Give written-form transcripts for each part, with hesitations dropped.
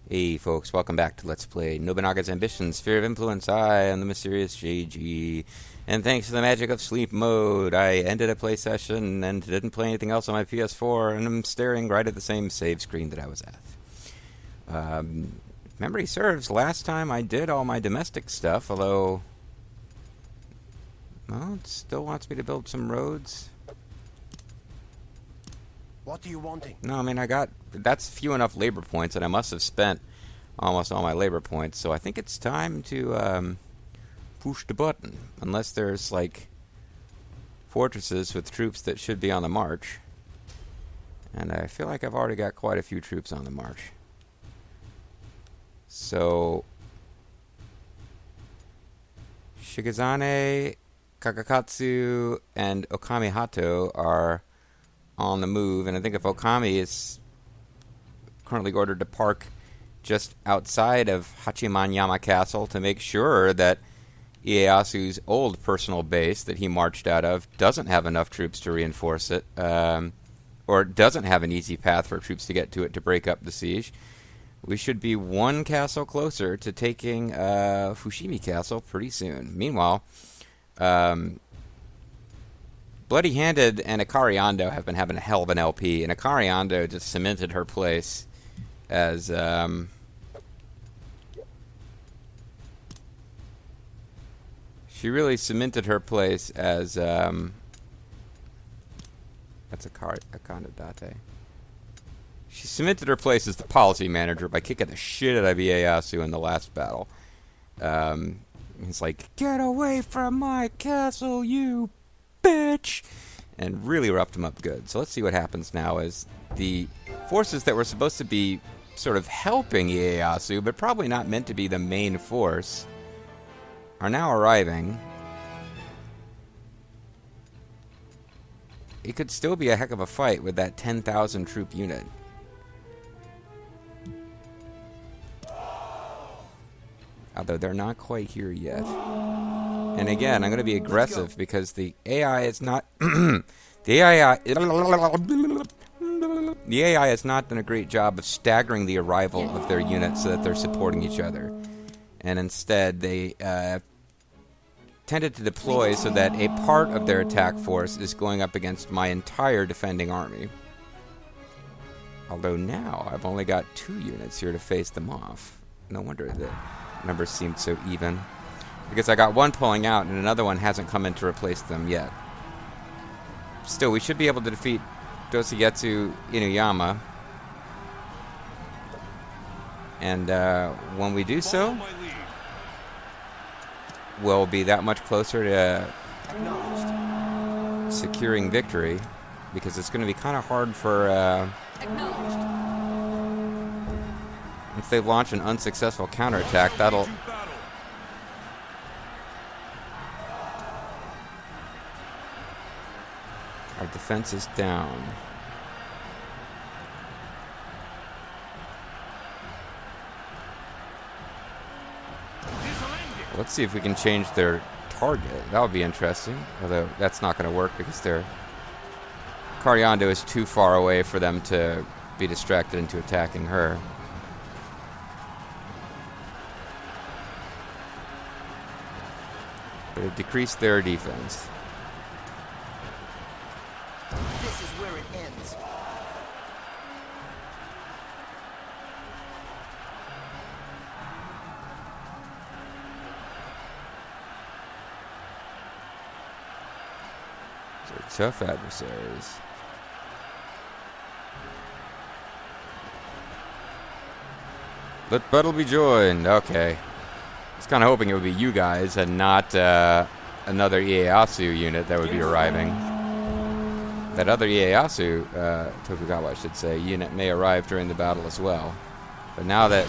Hey folks, welcome back to Let's Play Nobunaga's Ambition, Sphere of Influence. I am the mysterious JG, and thanks to the magic of sleep mode, I ended a play session and didn't play anything else on my PS4, and I'm staring right at the same save screen that I was at. If memory serves, last time I did all my domestic stuff, although, well, it still wants me to build some roads. What are you wanting? No, I mean, that's few enough labor points, and I must have spent almost all my labor points, so I think it's time to push the button. Unless there's, like, fortresses with troops that should be on the march. And I feel like I've already got quite a few troops on the march. So, Shigezane, Kakakatsu, and Okami Hato are on the move, and I think if Okami is currently ordered to park just outside of Hachimanyama Castle to make sure that Ieyasu's old personal base that he marched out of doesn't have enough troops to reinforce it, or doesn't have an easy path for troops to get to it to break up the siege, we should be one castle closer to taking Fushimi Castle pretty soon. Meanwhile, Bloody Handed and Akari Ando have been having a hell of an LP, and Akari Ando just cemented her place as she really cemented her place as that's Akandadate. She cemented her place as the policy manager by kicking the shit out of Ieyasu in the last battle. He's like, "Get away from my castle, you bitch!" and really roughed him up good. So let's see what happens now as the forces that were supposed to be sort of helping Ieyasu, but probably not meant to be the main force, are now arriving. It could still be a heck of a fight with that 10,000 troop unit. Although they're not quite here yet. And again, I'm going to be aggressive because the AI is not the AI has not done a great job of staggering the arrival of their units so that they're supporting each other. And instead, they tended to deploy so that a part of their attack force is going up against my entire defending army. Although now, I've only got 2 units here to face them off. No wonder the numbers seemed so even. Because I got one pulling out and another one hasn't come in to replace them yet. Still, we should be able to defeat Doshigetsu Inuyama. And when we do so, we'll be that much closer to securing victory. Because it's going to be kind of hard for... if they launch an unsuccessful counterattack, that'll... Our defense is down. Let's see if we can change their target. That would be interesting. Although that's not going to work because their Cariando is too far away for them to be distracted into attacking her. But it decreased their defense. This is where it ends. They're tough adversaries. Let battle be joined. Okay. I was kind of hoping it would be you guys and not another Ieyasu unit that would be arriving. That other Ieyasu, Tokugawa I should say, unit may arrive during the battle as well. But now that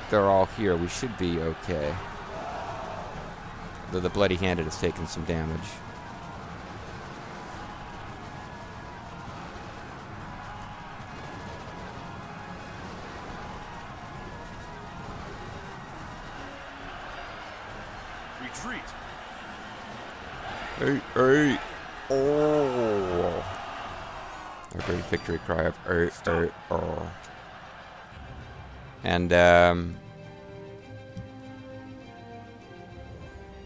they're all here, we should be okay. Though the Bloody Handed has taken some damage. Retreat. Hey. Oh. A great victory cry of oh. And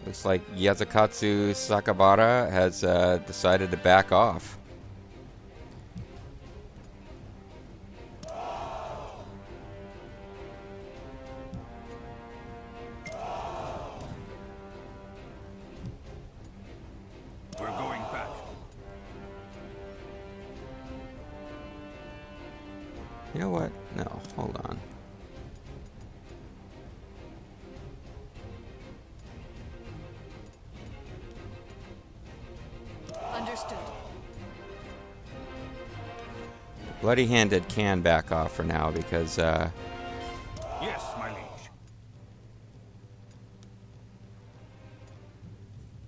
looks like Yasukatsu Sakabara has decided to back off. We're going back. You know what? No, hold on. Understood. Bloody-handed can back off for now because Yes, my liege.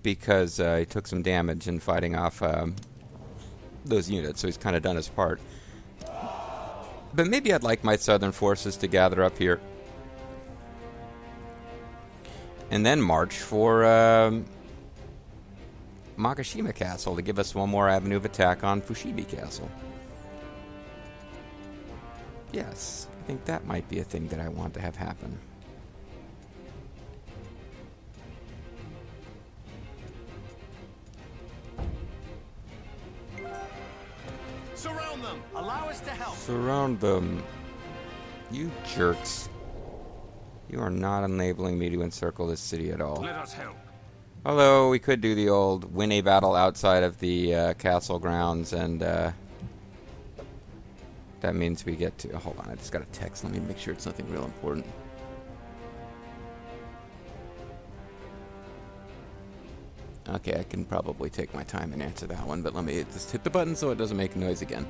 he took some damage in fighting off those units, so he's kind of done his part. But maybe I'd like my southern forces to gather up here and then march for Makashima Castle to give us one more avenue of attack on Fushimi Castle. Yes, I think that might be a thing that I want to have happen. Surround them. Allow us to help. Surround them. You jerks. You are not enabling me to encircle this city at all. Let us help. Although we could do the old win a battle outside of the castle grounds, and that means we get to... hold on, I just got a text. Let me make sure it's nothing real important. Okay, I can probably take my time and answer that one, but let me just hit the button so it doesn't make noise again.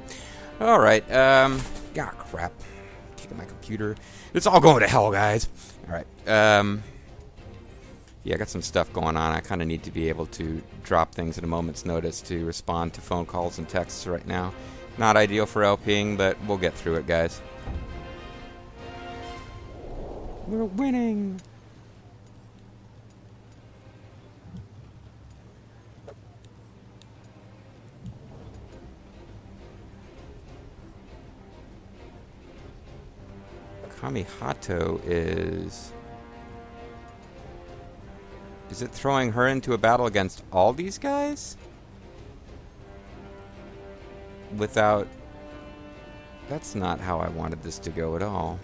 Alright, crap. Taking my computer. It's all going to hell, guys. Alright, yeah, I got some stuff going on. I kind of need to be able to drop things at a moment's notice to respond to phone calls and texts right now. Not ideal for LPing, but we'll get through it, guys. We're winning! Hato is... is it throwing her into a battle against all these guys? Without... that's not how I wanted this to go at all.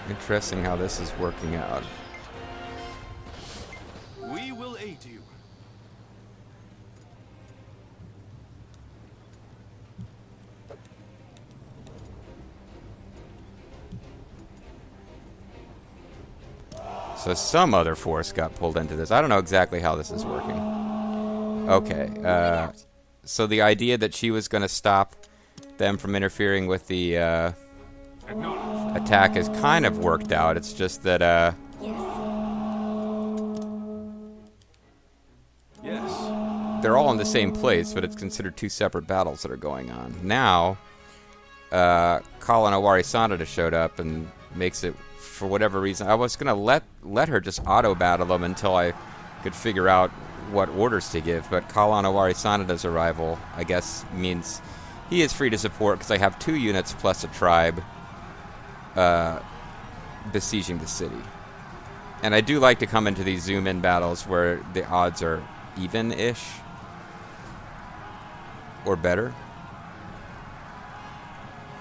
Interesting how this is working out. We will aid you. So some other force got pulled into this. I don't know exactly how this is working. Okay, so the idea that she was going to stop them from interfering with the attack has kind of worked out. It's just that Yes. they're all in the same place, but it's considered two separate battles that are going on. Now, Kalanawari Sanada showed up and makes it, for whatever reason, I was going to let her just auto-battle them until I could figure out what orders to give, but Kalanawari Sanada's arrival, I guess, means he is free to support, because I have 2 units plus a tribe besieging the city. And I do like to come into these zoom-in battles where the odds are even-ish, or better.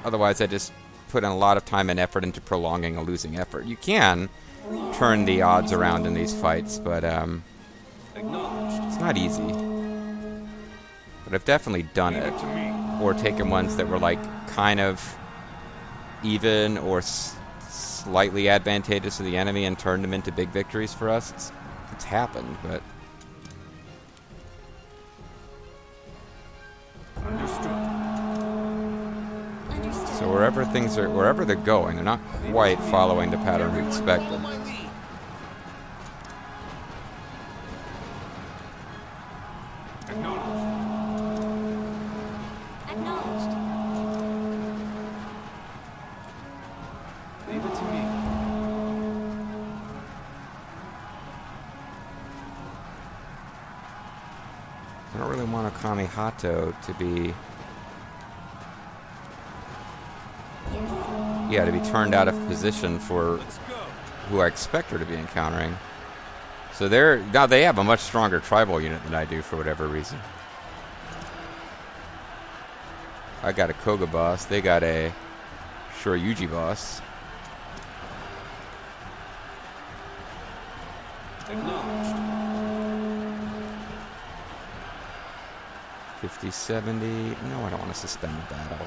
Otherwise, I just put in a lot of time and effort into prolonging a losing effort. You can turn the odds around in these fights, but it's not easy. But I've definitely done it. Or taken ones that were like kind of even or slightly advantageous to the enemy and turned them into big victories for us. It's happened, but... Understood. So wherever they're going, they're not quite following the pattern we expected. Acknowledged. Leave it to me. I don't really want Okami Hato to be... Yes. Yeah, to be turned out of position for Let's go. who I expect her to be encountering. So now they have a much stronger tribal unit than I do for whatever reason. I got a Koga boss. They got a Shoryuji boss. Acknowledged. 50-70. No, I don't want to suspend the battle.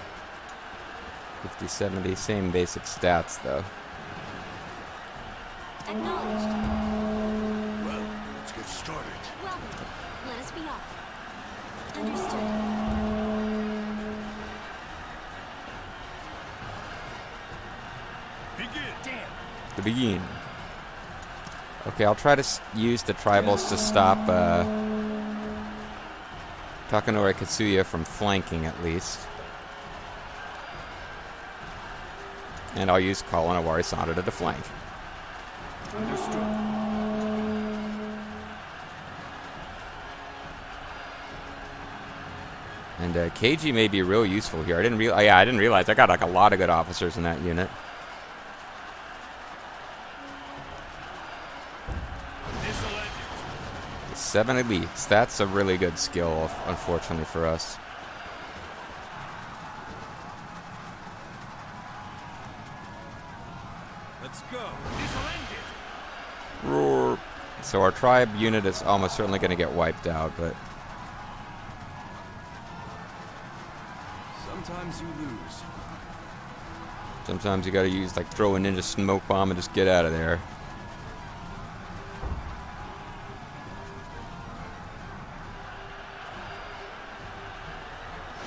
50-70. Same basic stats, though. Acknowledged. Well, let's get started. Well then, let us be off. Understood. Begin. Damn. To begin. Okay, I'll try to use the tribals to stop Takanori Katsuya from flanking, at least. And I'll use Kallen Awari Sonata to flank. Understood. And Keiji may be real useful here. I didn't realize I got like a lot of good officers in that unit. Missile engines. 7 elites. That's a really good skill, unfortunately for us. Let's go. Missile engines. Roar. So our tribe unit is almost certainly going to get wiped out, but Sometimes you lose. sometimes you got to use, like, throw a ninja smoke bomb and just get out of there.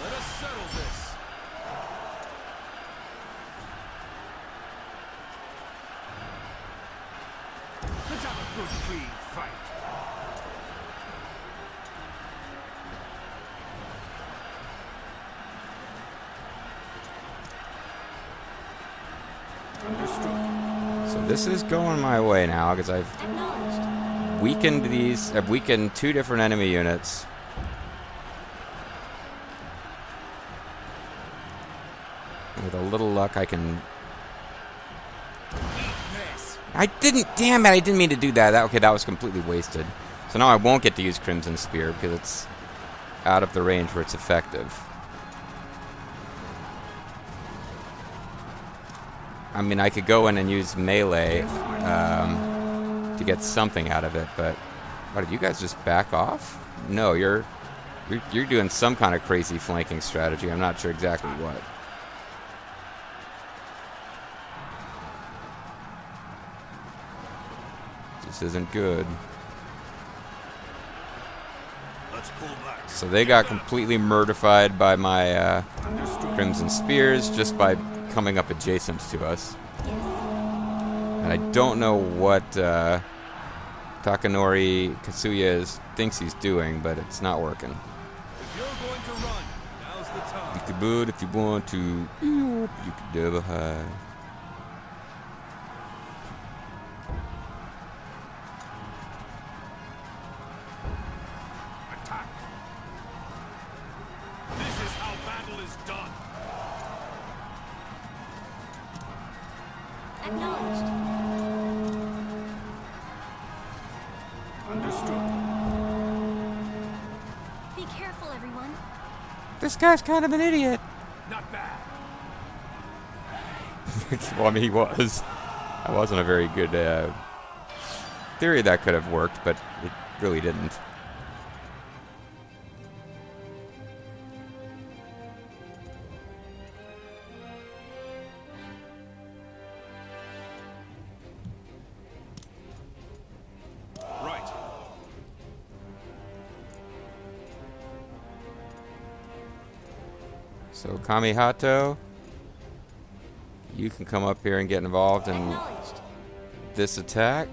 Let us settle this. Let's have a good clean fight. Understood. So this is going my way now, because I've Acknowledged. I've weakened 2 different enemy units. With a little luck, I can... Miss. Damn it, I didn't mean to do that. Okay, that was completely wasted. So now I won't get to use Crimson Spear, because it's out of the range where it's effective. I mean, I could go in and use melee to get something out of it, but... What, did you guys just back off? No, you're doing some kind of crazy flanking strategy. I'm not sure exactly what. This isn't good. Let's pull back. So they got completely murdified by my Understood. Crimson Spears just by coming up adjacent to us. Yes. And I don't know what Takanori Katsuya thinks he's doing, but it's not working. If you're going to run, now's the time. You could boot if you want to. You could never hide. Attack. This is how battle is done. Acknowledged. Understood. Be careful, everyone. This guy's kind of an idiot. Not bad. Well, I mean, he was. That wasn't a very good theory that could have worked, but it really didn't. Right. So, Kamihato, you can come up here and get involved in Acknowledged. this attack.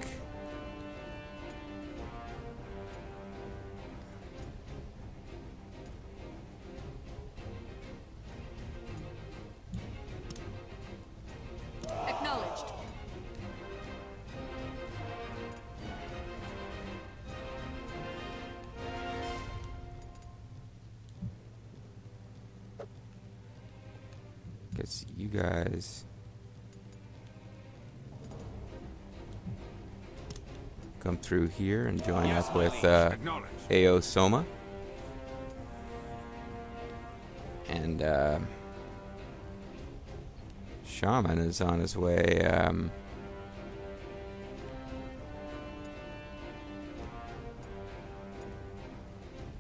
Acknowledged. is you guys come through here and join up with Ao Soma. And Shaman is on his way.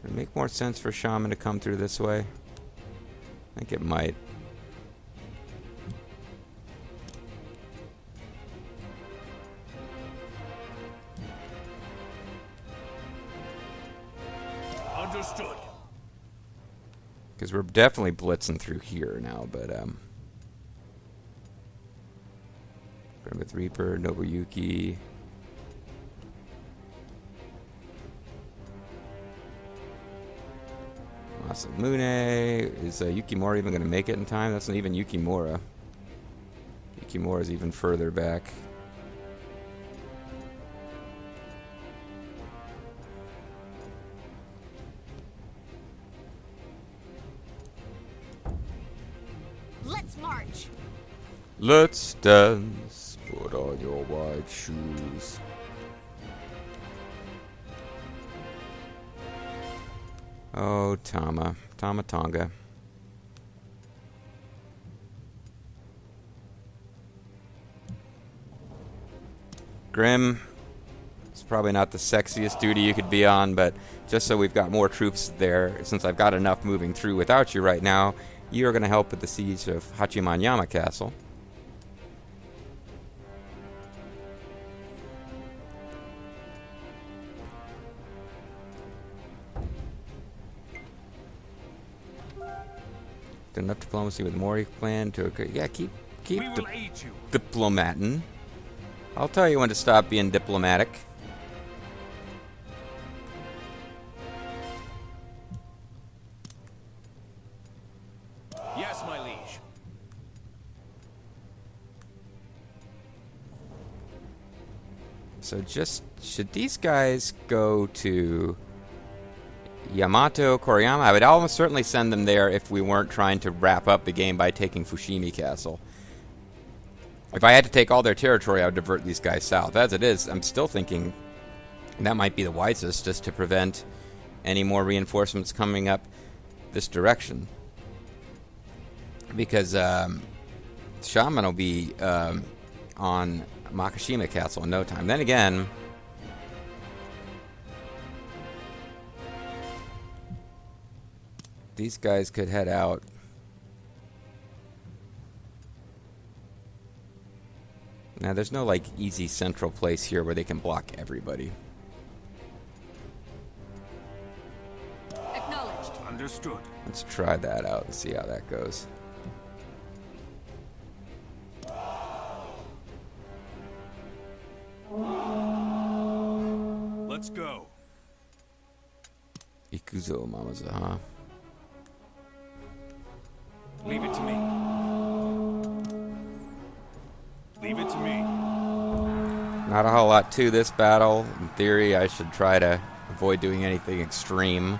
Would it make more sense for Shaman to come through this way? I think it might. Understood. Because we're definitely blitzing through here now, but with Reaper, Nobuyuki. Masamune. Is Yukimura even going to make it in time? That's not even Yukimura. Yukimura is even further back. Let's march. Let's dance. Put on your white shoes. Oh, Tama Tonga. Grim. It's probably not the sexiest duty you could be on, but just so we've got more troops there, since I've got enough moving through without you right now, you are going to help with the siege of Hachimanyama Castle. Enough diplomacy with Mori clan to keep diplomatin'. I'll tell you when to stop being diplomatic. Yes, my liege. So should these guys go to Yamato, Koriyama? I would almost certainly send them there if we weren't trying to wrap up the game by taking Fushimi Castle. If I had to take all their territory, I would divert these guys south. As it is, I'm still thinking that might be the wisest, just to prevent any more reinforcements coming up this direction. Because Shaman will be on Makashima Castle in no time. Then again, these guys could head out. Now, there's no, like, easy central place here where they can block everybody. Acknowledged. Understood. Let's try that out and see how that goes. Let's go. Ikuzo Mamaza, huh? Leave it to me. Leave it to me. Not a whole lot to this battle. In theory, I should try to avoid doing anything extreme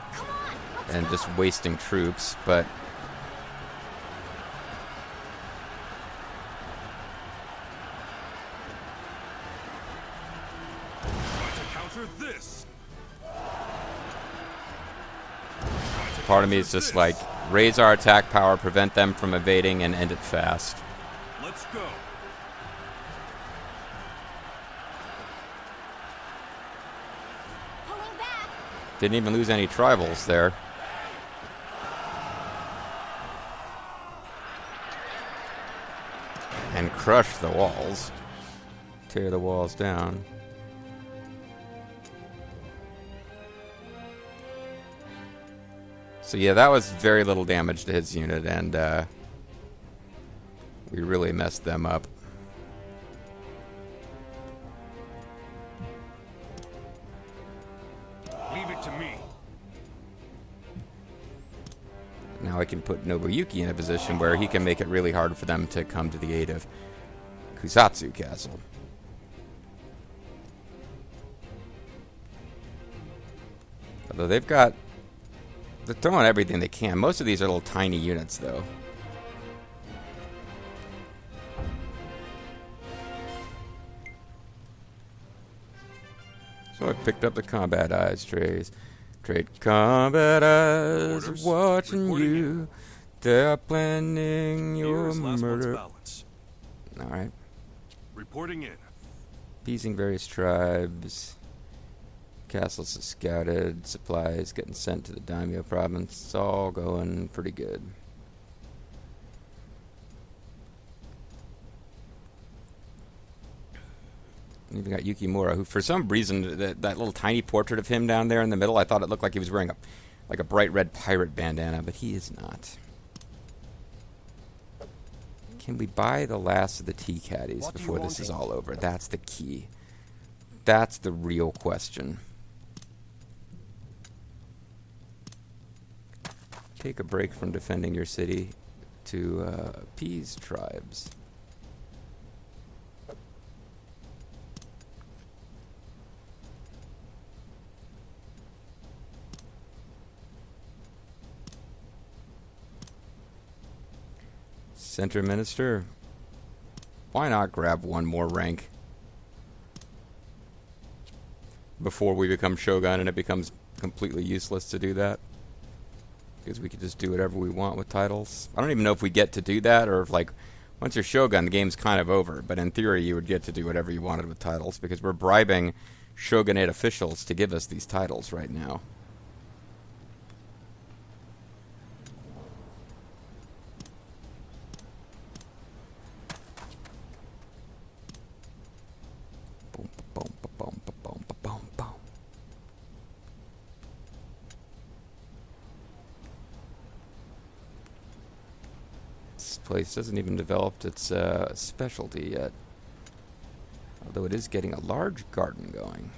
and just wasting troops, but Try to counter this. part of me is just like, raise our attack power, prevent them from evading, and end it fast. Let's go. Pulling back. Didn't even lose any tribals there. And crush the walls. Tear the walls down. So yeah, that was very little damage to his unit, and we really messed them up. Leave it to me. Now I can put Nobuyuki in a position where he can make it really hard for them to come to the aid of Kusatsu Castle. Although they're throwing everything they can. Most of these are little tiny units, though. So I picked up the combat eyes trays. Trade combat eyes Orders. watching Reporting you. They're planning your Here's last month's murder. balance. Alright. Reporting in. Appeasing various tribes. Castles are scouted. Supplies getting sent to the Daimyo province. It's all going pretty good. Even got Yukimura, who for some reason, that little tiny portrait of him down there in the middle, I thought it looked like he was wearing a bright red pirate bandana, but he is not. Can we buy the last of the tea caddies before this is all over? That's the key. That's the real question. Take a break from defending your city to appease tribes. Center Minister, why not grab one more rank before we become Shogun and it becomes completely useless to do that? Because we could just do whatever we want with titles. I don't even know if we get to do that, or if, like, once you're Shogun, the game's kind of over. But in theory, you would get to do whatever you wanted with titles, because we're bribing Shogunate officials to give us these titles right now. Boom, boom, boom, boom, boom, boom, boom. This place hasn't even developed its specialty yet. Although it is getting a large garden going.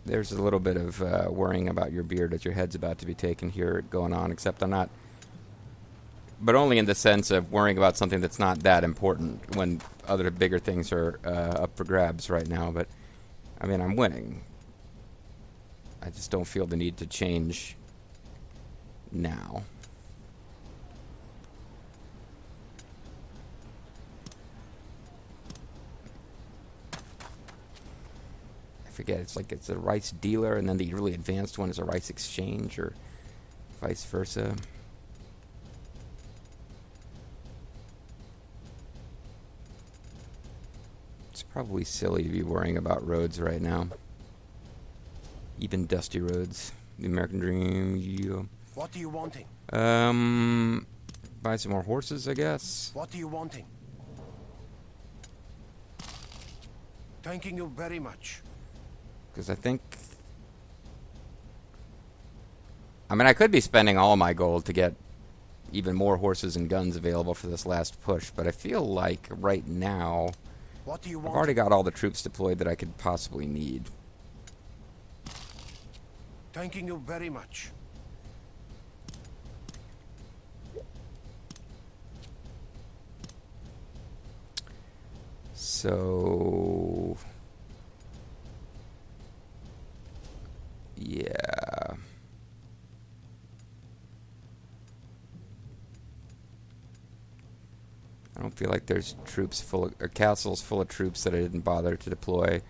There's a little bit of worrying about your beard as your head's about to be taken here going on, except I'm not. But only in the sense of worrying about something that's not that important when other bigger things are up for grabs right now. But, I mean, I'm winning. I just don't feel the need to change now. I forget, it's like it's a rice dealer and then the really advanced one is a rice exchange, or vice versa. It's probably silly to be worrying about roads right now. Even dusty roads. The American Dream, yeah. What are you wanting? Buy some more horses, I guess. What are you wanting? Thanking you very much. Because I think... I mean, I could be spending all my gold to get even more horses and guns available for this last push, but I feel like right now What do you I've want? already got all the troops deployed that I could possibly need. Thanking you very much. So... yeah. I don't feel like there's troops full of, or castles full of troops that I didn't bother to deploy.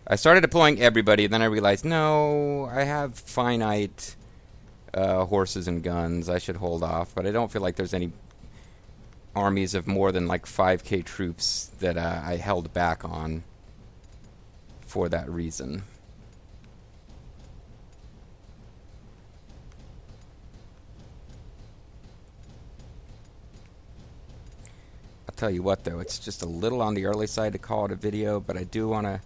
I started deploying everybody, then I realized, no, I have finite horses and guns. I should hold off, but I don't feel like there's any armies of more than like 5k troops that I held back on for that reason. Tell you what, though, it's just a little on the early side to call it a video, but I do want to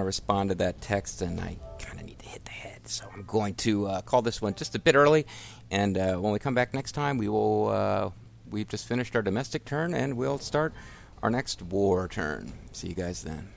respond to that text, and I kind of need to hit the head, so I'm going to call this one just a bit early, and when we come back next time, we've just finished our domestic turn, and we'll start our next war turn. See you guys then.